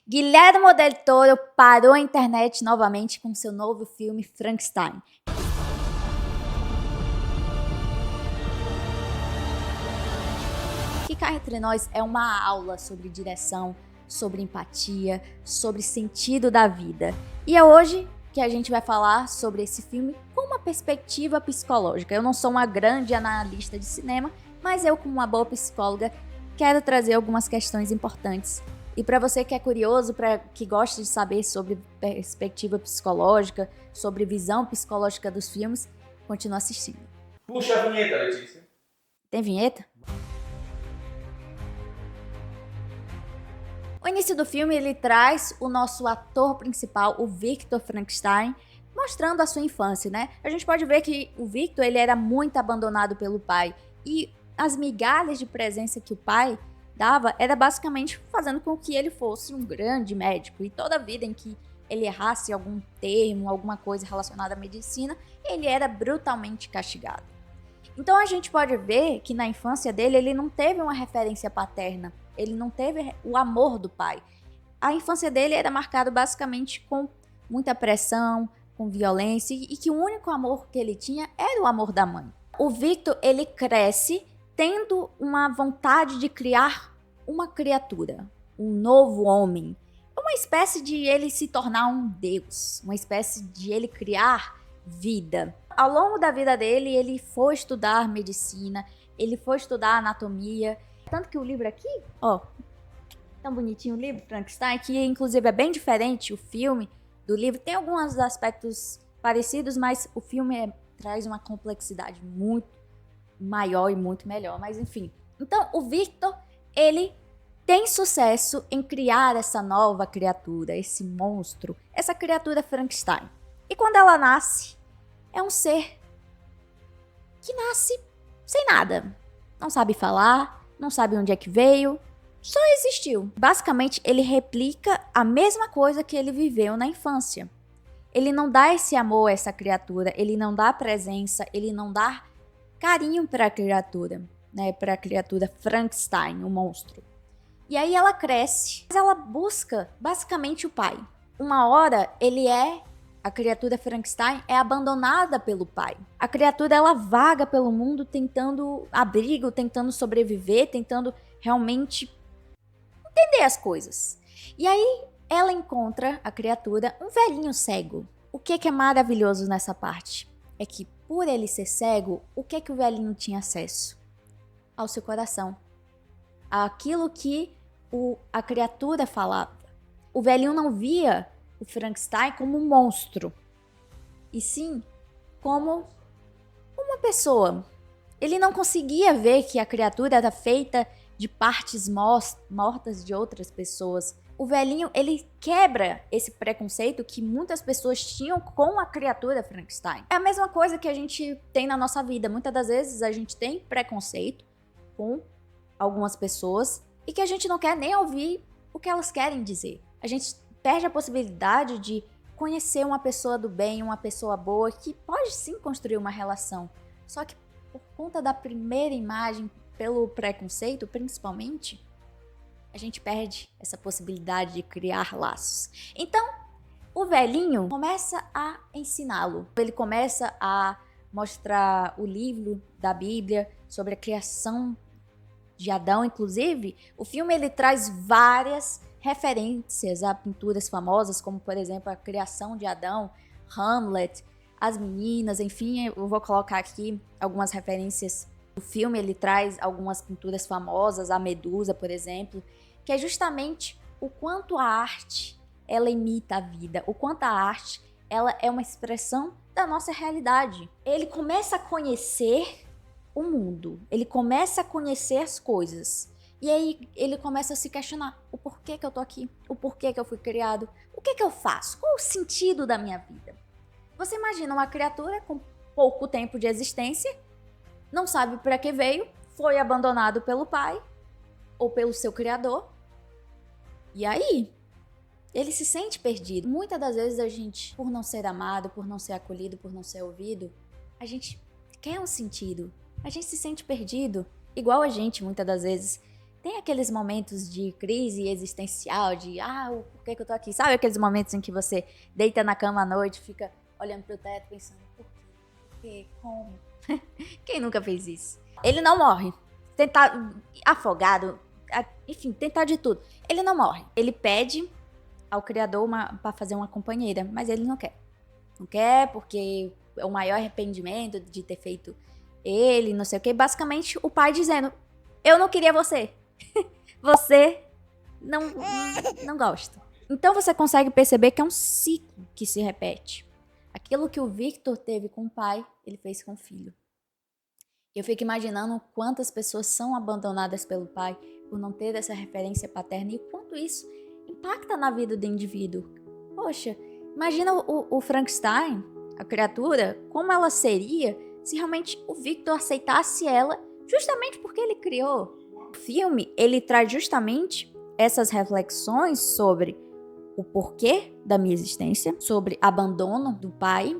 Guillermo del Toro parou a internet novamente com seu novo filme Frankenstein. Que cá entre nós é uma aula sobre direção, sobre empatia, sobre sentido da vida. E é hoje que a gente vai falar sobre esse filme com uma perspectiva psicológica. Eu não sou uma grande analista de cinema, mas eu, como uma boa psicóloga, quero trazer algumas questões importantes. E para você que é curioso, que gosta de saber sobre perspectiva psicológica, sobre visão psicológica dos filmes, continua assistindo. Puxa a vinheta, Letícia. Tem vinheta? O início do filme ele traz o nosso ator principal, o Victor Frankenstein, mostrando a sua infância, né? A gente pode ver que o Victor ele era muito abandonado pelo pai e as migalhas de presença que o pai dava era basicamente fazendo com que ele fosse um grande médico, e toda vida em que ele errasse algum termo, alguma coisa relacionada à medicina, ele era brutalmente castigado. Então a gente pode ver que na infância dele ele não teve uma referência paterna, ele não teve o amor do pai. A infância dele era marcada basicamente com muita pressão, com violência, e que o único amor que ele tinha era o amor da mãe. O Victor ele cresce tendo uma vontade de criar uma criatura, um novo homem, uma espécie de ele se tornar um deus, uma espécie de ele criar vida. Ao longo da vida dele, ele foi estudar medicina, ele foi estudar anatomia, tanto que o livro aqui, ó, tão bonitinho o livro, Frankenstein, que inclusive é bem diferente o filme do livro, tem alguns aspectos parecidos, mas o filme traz uma complexidade muito maior e muito melhor, mas enfim. Então, o Victor, ele tem sucesso em criar essa nova criatura, esse monstro, essa criatura Frankenstein. E quando ela nasce, é um ser que nasce sem nada. Não sabe falar, não sabe onde é que veio, só existiu. Basicamente, ele replica a mesma coisa que ele viveu na infância. Ele não dá esse amor a essa criatura, ele não dá presença, ele não dá carinho para a criatura, né, para a criatura Frankenstein, o monstro. E aí ela cresce, mas ela busca basicamente o pai. Uma hora a criatura Frankenstein é abandonada pelo pai. A criatura ela vaga pelo mundo tentando abrigo, tentando sobreviver, tentando realmente entender as coisas. E aí ela encontra a criatura um velhinho cego. O que é maravilhoso nessa parte? É que por ele ser cego, o que o velhinho tinha acesso? Ao seu coração. Aquilo que a criatura falava. O velhinho não via o Frankenstein como um monstro, e sim como uma pessoa. Ele não conseguia ver que a criatura era feita de partes mortas de outras pessoas. O velhinho, ele quebra esse preconceito que muitas pessoas tinham com a criatura Frankenstein. É a mesma coisa que a gente tem na nossa vida. Muitas das vezes a gente tem preconceito com algumas pessoas e que a gente não quer nem ouvir o que elas querem dizer. A gente perde a possibilidade de conhecer uma pessoa do bem, uma pessoa boa, que pode sim construir uma relação. Só que por conta da primeira imagem, pelo preconceito principalmente, a gente perde essa possibilidade de criar laços. Então, o velhinho começa a ensiná-lo. Ele começa a mostrar o livro da Bíblia sobre a criação de Adão, inclusive. O filme ele traz várias referências a pinturas famosas, como por exemplo a criação de Adão, Hamlet, as meninas, enfim, eu vou colocar aqui algumas referências. O filme ele traz algumas pinturas famosas, a Medusa, por exemplo, que é justamente o quanto a arte ela imita a vida, o quanto a arte ela é uma expressão da nossa realidade. Ele começa a conhecer o mundo, ele começa a conhecer as coisas. E aí ele começa a se questionar o porquê que eu tô aqui, o porquê que eu fui criado, o que eu faço, qual o sentido da minha vida. Você imagina uma criatura com pouco tempo de existência, não sabe para que veio, foi abandonado pelo pai ou pelo seu criador. E aí, ele se sente perdido. Muitas das vezes a gente, por não ser amado, por não ser acolhido, por não ser ouvido, a gente quer um sentido. A gente se sente perdido, igual a gente muitas das vezes tem aqueles momentos de crise existencial, de, por que eu tô aqui? Sabe aqueles momentos em que você deita na cama à noite, fica olhando pro teto, pensando, por quê? Por quê? Como? Quem nunca fez isso? Ele não morre. Tentar afogado, enfim, tentar de tudo. Ele não morre. Ele pede ao criador pra fazer uma companheira, mas ele não quer. Não quer porque é o maior arrependimento de ter feito ele, não sei o quê. Basicamente, o pai dizendo, eu não queria você. Você não gosta. Então você consegue perceber que é um ciclo que se repete. Aquilo que o Victor teve com o pai, ele fez com o filho. Eu fico imaginando quantas pessoas são abandonadas pelo pai por não ter essa referência paterna e o quanto isso impacta na vida do indivíduo. Poxa, imagina o Frankenstein, a criatura, como ela seria se realmente o Victor aceitasse ela justamente porque ele criou. O filme, ele traz justamente essas reflexões sobre o porquê da minha existência, sobre abandono do pai,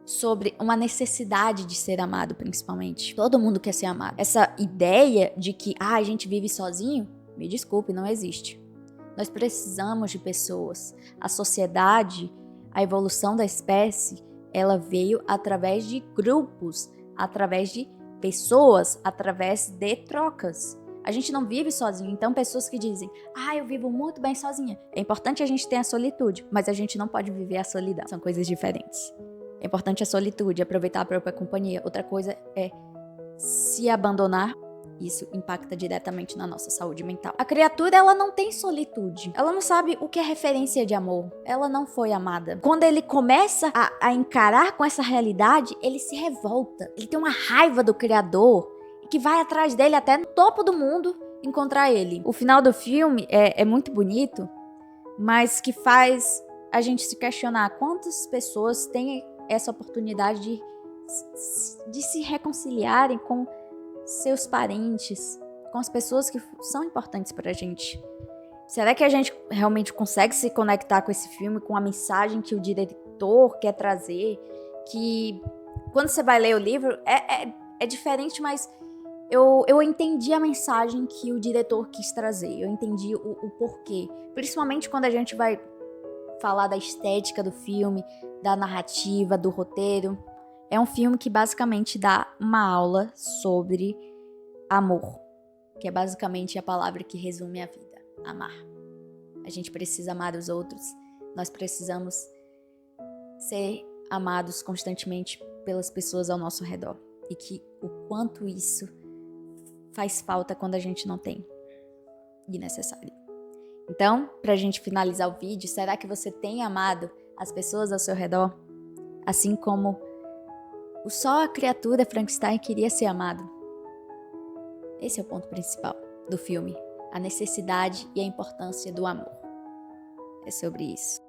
sobre uma necessidade de ser amado, principalmente. Todo mundo quer ser amado. Essa ideia de que a gente vive sozinho, me desculpe, não existe. Nós precisamos de pessoas. A sociedade, a evolução da espécie, ela veio através de grupos, através de pessoas, através de trocas. A gente não vive sozinho, então pessoas que dizem, eu vivo muito bem sozinha. É importante a gente ter a solitude, mas a gente não pode viver a solidão. São coisas diferentes. É importante a solitude, aproveitar a própria companhia. Outra coisa é se abandonar. Isso impacta diretamente na nossa saúde mental. A criatura, ela não tem solitude. Ela não sabe o que é referência de amor. Ela não foi amada. Quando ele começa a encarar com essa realidade, ele se revolta. Ele tem uma raiva do criador que vai atrás dele até no topo do mundo encontrar ele. O final do filme é muito bonito, mas que faz a gente se questionar quantas pessoas têm essa oportunidade de se reconciliarem com seus parentes, com as pessoas que são importantes pra gente. Será que a gente realmente consegue se conectar com esse filme, com a mensagem que o diretor quer trazer? Que quando você vai ler o livro, é diferente, mas eu entendi a mensagem que o diretor quis trazer. Eu entendi o porquê. Principalmente quando a gente vai falar da estética do filme, da narrativa, do roteiro. É um filme que basicamente dá uma aula sobre amor, que é basicamente a palavra que resume a vida, amar. A gente precisa amar os outros, nós precisamos ser amados constantemente pelas pessoas ao nosso redor. E que o quanto isso faz falta quando a gente não tem. E necessário. Então, pra gente finalizar o vídeo, será que você tem amado as pessoas ao seu redor? Assim como só a criatura Frankenstein queria ser amado. Esse é o ponto principal do filme. A necessidade e a importância do amor. É sobre isso.